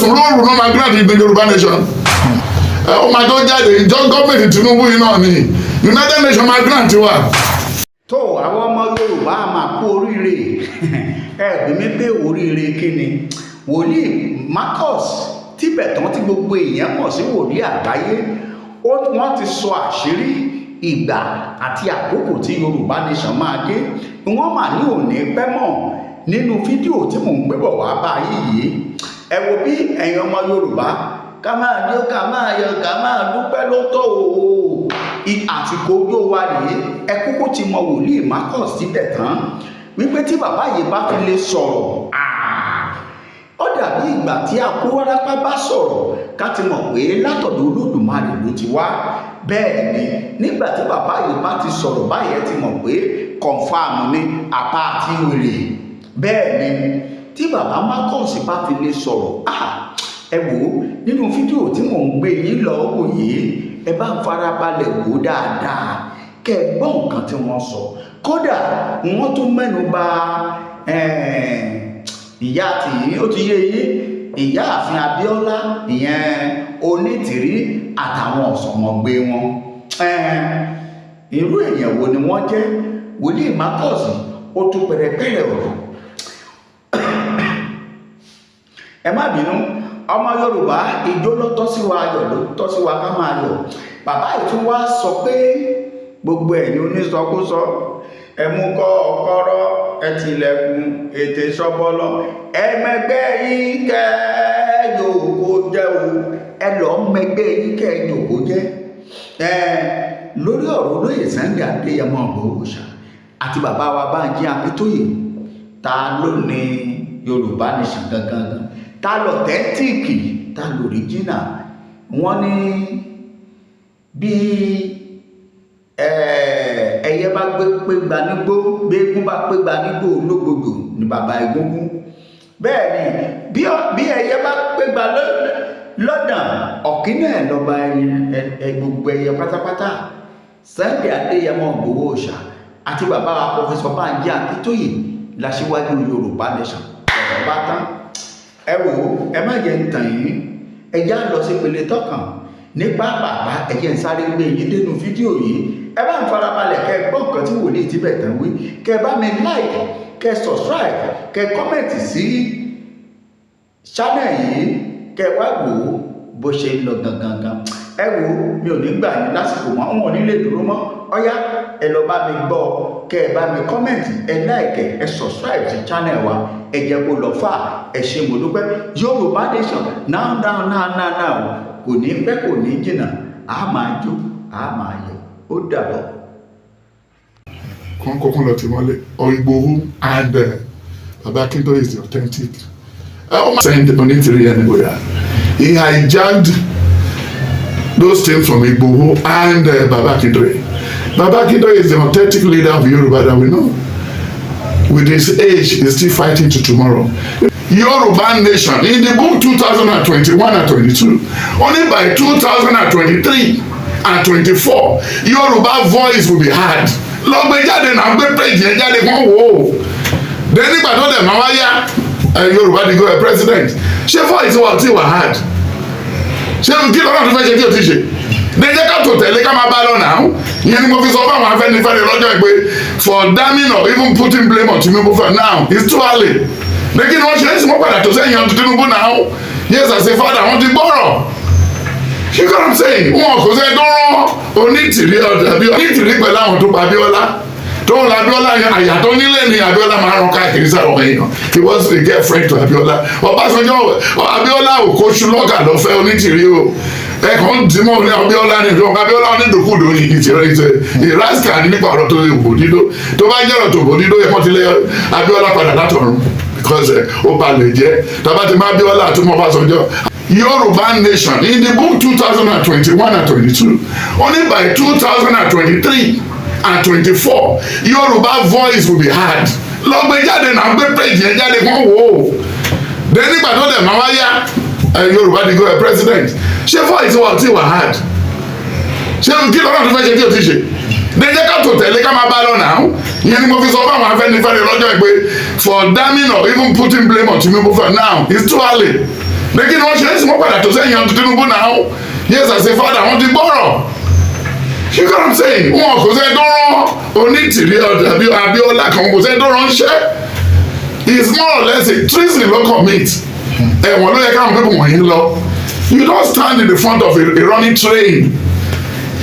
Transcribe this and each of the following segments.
sùn lóòrùn náà máa grant ìgbé Yorùbá nation ó máa tó jáde ìjọ gọ́ọ̀mẹ̀ntì Tinubu yìí náà ni United Nations máa grant wa. tó àwọn ọmọ Yorùbá máa kú oríire ẹ̀bí mi pé oríire kí ni wòlíì Marcus Tibetan tí gbogbo èèyàn mọ̀ sí wòlíì àgbáyé wọ́n ti sọ àṣírí ìgbà àti àkókò tí Yorùbá nation máa dé wọ́n mà ní òní pẹ́ mọ̀ nínú fídíò tí mò ń gbé bọ̀ wá báyìí yìí ẹ wo bí ẹ̀yin ọmọ Yorùbá ká máa jó ká máa yọ̀ ká máa dúpẹ́ ló tó o àsìkò ojú wa rèé ẹ kúkú ti mọ wòlíì Marcus Tibetan wípé tí bàbá yìí bá fi lè sọ̀rọ̀ ó dàbí ìgbà tí akówárápá bá sọ̀rọ̀ ká ti mọ̀ pé látọ̀dọ̀ Olódùmarè ló ti wá bẹ́ẹ̀ ni nígbà tí bàbá yìí bá ti sọ̀rọ̀ báyẹn ti mọ̀ pé kọ̀ǹfàmù ni àpá àti wèrè bẹ́ẹ̀ ni tí bàbá Marcus bá fi lè sọ̀rọ̀ ẹ wò ó nínú fídíò tí mò ń gbé yín lọ wò yìí ẹ bá ń farabalẹ̀ wò dáadáa kẹ́ ẹ gbọ́ nǹkan tí wọ́n sọ kódà wọ́n tún mẹ́nu bà ìyá tí ó ti yé yín ìyá àfin Abíọ́lá ìyẹn Onítìrí àtàwọn ọ̀sọ̀mọ̀gbé wọn irú èèyàn wo ni wọ́n jẹ́ wòlíì Marcus ó tún pẹ̀rẹ̀pẹ̀rẹ̀ ọ̀rọ̀ ẹ má bínú ọmọ Yorùbá ijó ló tọ́ sí wa ayọ̀ ló tọ́ sí wa ká máa yọ̀ bàbá yìí tún wá sọ pé gbogbo ẹ̀yin onísọkúsọ ẹ mú kọ́kọ́rọ́ ẹ tilẹ̀kùn ètè sọ́bọ́lọ́ ẹ̀mẹgbẹ́ yìí kẹ́ yòókó jẹ́ o ẹ lọ mẹgbẹ́ yìí kẹ́ yòókó jẹ́ lórí ọ̀rọ̀ olóyè Sunday Adéyẹmọ Ìgbòho àti bàbá wa Bánjí Akíntóyè ta ló ní Yorùbá nation gangan ta lọ tẹ́tíìkì ta lọ òríjìnà wọ́n ní bí ẹyẹ bá pé gba nígbó gbégún bá pé gba nígbó ológbòdò ní bàbá egúngún bẹ́ẹ̀ ni bí ẹyẹ bá pé gba lọ́dàn ọ̀kínà ẹ̀ lọ́ba gbogbo ẹyẹ pátápátá Sunday Adéyẹmọ Ìgbòho àti bàbá wa Professor Bánjí Akíntóyè láṣíwájú Yorùbá nation ọ̀rọ̀ bá tán ẹ wò ó ẹ má jẹ́ ń tàn yín ẹ já lọ sí ìpele tọkàn nípa bàbá ẹ jẹ́ ń sáré gbé yín dénú fídíò yìí ẹ bá ń farabalẹ̀ kẹ́ gbọ́ nǹkan tí wòlíì Tibetan wí kẹ́ bá mi like kẹ́ subscribe kẹ́ comment sí channel yìí kẹ́ wá wò ó bó ṣe ń lọ gangan ẹ wò ó mi ò ní gbà yín lásìkò mọ́ wọn ò ní lè dúró mọ́ ọ̀yá ẹ lọ bá mi gbọ́ kẹ́ ẹ bá mi comment ẹ like ẹ subscribe sí channel wa ẹ jẹ́ kó lọ fà ẹ ṣé mo dúpẹ́ Yorùbá nation now kò ní pẹ́ kò ní jìnnà a máa jó a máa yọ̀ ó dàbọ̀. kọ́ńkọ́kọ́ lọ ti mọ́lé Igboho and Baba Akintoye is the authentic. Send Onítìrí anywhere. He hijacked those things from Igboho and Baba Akintoye. Baba Akintoye is the authentic leader of Yoruba that we know. With his age, he's still fighting to tomorrow. Yoruba nation in the book 2021 and 22, only by 2023 and 24, Yoruba voice will be heard. Lọ́gbẹ́ jáde náà gbé péjì yẹn jáde kán wò ó. Then nígbà tó dẹ̀ máa wáyá Yorùbá di go president. Ṣé voice wa ti wà heard? Ṣé kí lọ́nà tó fẹ́ ṣe kí o ti ṣe? Dẹ́jẹ́ ká tó tẹ̀lé ká máa bá lọ náà. Ìyẹn ni mo fi sọ fún àwọn Afẹ́nifẹ́re lọ́jọ́ ìgbé for damning or even putting blame on Tinubu for now it's too early. Lẹ́kìn wọ́n ṣe é sì mọ́ padà tó sẹ́yìn ọdún Tinubu náà. Yes, as a father, wọ́n ti gbọ́rọ̀. You know what I'm saying? Wọn kò sẹ́ tó rán Onítìrí Onítìrí pẹ̀lú àwọn tó pa Abíọ́lá. Tó ń la Abíọ́lá yẹn àyà tó nílé ni Abíọ́lá máa rán káàkiri sáà ọmọ èèyàn. He was a girlfriend to Abíọ́lá. Ọbásanjọ́ Abíọ́lá ò kó ṣúlọ́gà lọ fẹ́ Onítìrí o. Ẹ̀kan tí mo ní Abíọ́lá ní ìjọba Abíọ́lá onídòkúdò ní ìrásíkà ní nípa ọ̀rọ̀ tó lè wò dídó. Tó bá jẹ́ ọ̀rọ̀ tó wò dídó yẹ kó ti lé Abíọ́lá padà látọ̀run. Because ó balẹ̀ jẹ́. Tàbá ti má Abíọ́lá àtúmọ̀ Ọbásanjọ́. Yoruba nation in the book 2021 and 22, only by 2023 and 24, Yoruba voice will be heard. Lọ́gbẹ́ jáde náà gbé péjì yẹn jáde kán wò ó. Then nígbà tó dẹ̀ máa wáyá Yorùbá di go president. Ṣé voice wa ti wà heard? Ṣé kí lọ́nà tó fẹ́ ṣe kí o ti ṣe? Dẹ́jẹ́ ká tó tẹ̀lé ká máa bá lọ náà. Ìyẹn ni mo fi sọ fún àwọn Afẹ́nifẹ́re lọ́jọ́ ìgbé for damning or even putting blame on Tinubu for now it's too early. lẹ́kìn wọ́n ṣe é sì wọ́n padà tó sẹ́yìn ọdún Tinubu náà yes as a father wọ́n ti gbọ́rọ̀. You know what I'm saying? Wọn kò sẹ́ tó rán Onítìrí àbí Abíọ́lá kan kò sẹ́ tó ránṣẹ́. It's more or less a treason ló commit. Ẹ̀wọ̀n ló yẹ káwọn pípọ̀ wọ̀nyí lọ. You don't stand in the front of a running train.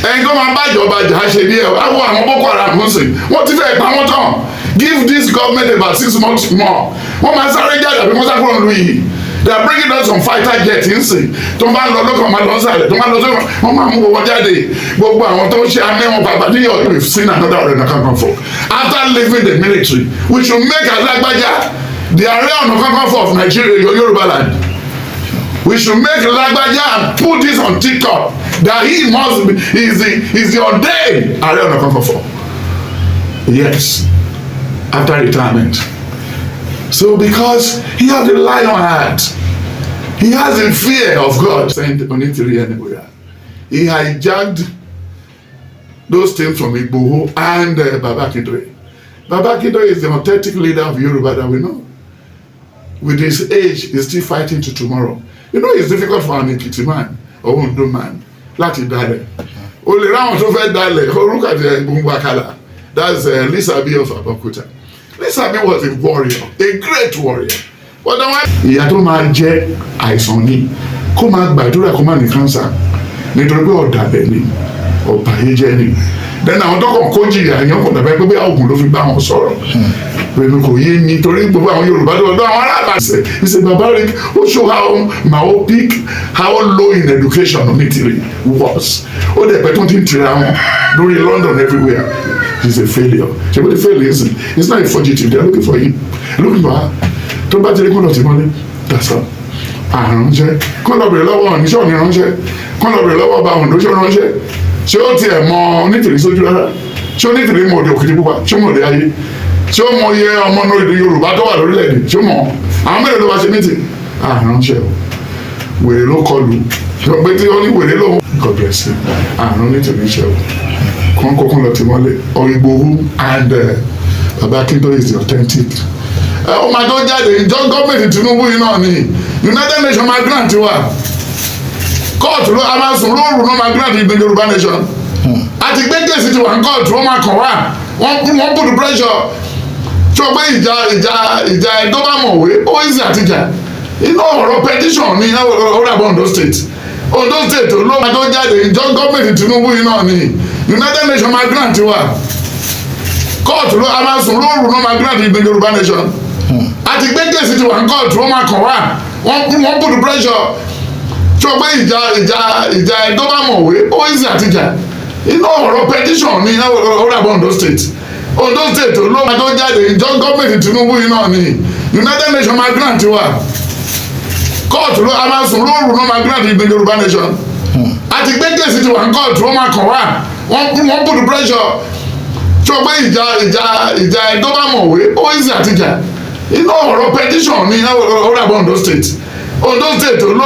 Ẹ̀yin tó máa bá ìjọba jà ṣe díẹ̀ àwọn àwọn Boko Haram ń sìn. Wọ́n ti fẹ́ pa wọ́n tán. Give this government about 6 months more. Wọ́n máa sáré jáde àbí wọ́n sá kúrò lóyún yìí. They are bringing us some fighter jets ń sìn. Tó máa lọ lókàn máa lọ sálẹ̀ tó máa lọ sókàn wọ́n máa mú wọn jáde. Gbogbo àwọn tó ń ṣe amẹ́wọ̀n bàbá níyọ̀ we've seen another Ọ̀rẹ́ Kakanfò. After leaving the military we should make Alagbaja the Ààrẹ Ọ̀nà Kakanfò of Nigeria, Yoruba land. We should make Lagbaja and put this on TikTok that he must be, is the ordained Ààrẹ Ọ̀nà Kakanfò. Yes, after retirement. So because he has the lion heart, he has the fear of God. Sent Onítìrí anywhere. He hijacked those things from Igboho and Baba Akindele. Baba Akindele is the authentic leader of Yoruba that we know. With his age, he's still fighting to tomorrow. You know, it's difficult for an Ekiti man or Ondo man láti dalẹ̀. O lè ráwọn tó fẹ́ dalẹ̀ orúkọ àti Gbùngbàkàlà. That's Lisabi of Abeokuta. Lisabi was a warrior, a great warrior. But the one ìyá tó máa jẹ́ àìsàn ni kó máa gbàdúrà kó máa ní cancer nítorí pé ọ̀dàlẹ̀ ni ọ̀bàyéjẹ́ ni. Then àwọn tó kàn kó jìyà yẹn kò dàbẹ́ pé bí oògùn ló fi bá wọn sọ̀rọ̀. Pẹ̀lú kò yé mi torí gbogbo àwọn Yorùbá tó lọ́dọ̀ àwọn alábàṣẹ. He said barbaric ó show how myopic, how low in education Onítìrí was. Ó dẹ̀ pẹ́ tó ti ń tira wọn lórí London everywhere. He's a failure. Ṣé wọ́n ti fail yẹn? He's not a fugitive. They are looking for him. Looking for her. Tó bá ti rí kọ́ńtà tí wọ́n lé. That's all. Àránṣẹ́. Kọ́ńtà bèrè lọ́wọ́ ọ̀nìṣẹ́ òní ránṣẹ́. Kọ́ńtà bèrè lọ́wọ́ ọba òǹdó ṣé ránṣẹ́. Ṣé ó tiẹ̀ mọ Onítìrí sójú rárá? Ṣé Onítìrí mọ òde òkìtì pupa? Ṣé mọ òde ayé? Ṣé ó mọ iye ọmọ náà èdè Yorùbá tó wà lórílẹ̀‐èdè? Ṣé ó mọ? Àwọn mẹ́rin ló bá ṣe mítì. Àránṣẹ́ o. Wèrè ló kọlù. Pé tí ó ní wèrè ló. God bless you. Àrùn Onítìrí ṣe o. Kọ́ńkọ́kọ́ lọ ti mọ́lé. Igboho and Baba Akindele is the authentic. Ọmọ tó jáde ìjọ gọ́ọ̀mẹ̀ntì Tinubu yìí náà ni United Nations máa grant wa. Kóòtù ló a máa sùn lóòrùn náà máa grant ìdè Yorùbá nation. Àti gbé kéèsì ti wà ní kóòtù wọ́n máa kàn wá. Wọ́n put pressure. Tí o gbé ìjà ẹ̀dọ́ bá mọ̀wé ó easy àtijọ́. Iná ọ̀rọ̀ petition ní ọ̀rọ̀ Ondo State. Ondo State ló máa tó jáde ìjọ gọ́ọ̀mẹ̀ntì Tinubu yìí náà ni United Nations máa grant wa. Kóòtù ló a máa sùn lóòrùn náà máa grant ìdè Yorùbá nation. Àti gbé kéèsì ti wà ní kóòtù wọ́n máa kàn wá. Wọ́n put pressure. Tí o gbé ìjà ẹ̀dọ́ bá mọ̀wé ó easy àtijọ́. Iná ọ̀rọ̀ petition ní ọ̀rọ̀ Ondo State. Ondo State ló máa tó jáde ìjọ gọ́ọ̀mẹ̀ntì Tinubu yìí náà ni United Nations máa grant wa. Kóòtù ló a máa sùn lóòrùn náà máa grant ìdè Yorùbá nation. Àti gbé kéèsì ti wà ní kóòtù wọ́n máa kàn wá. Wọ́n put pressure. Tí o gbé ìjà ẹ̀dọ́ bá mọ̀wé ó easy àtijọ́. Iná ọ̀rọ̀ petition ní ọ̀rọ̀ Ondo State. Ondo State ló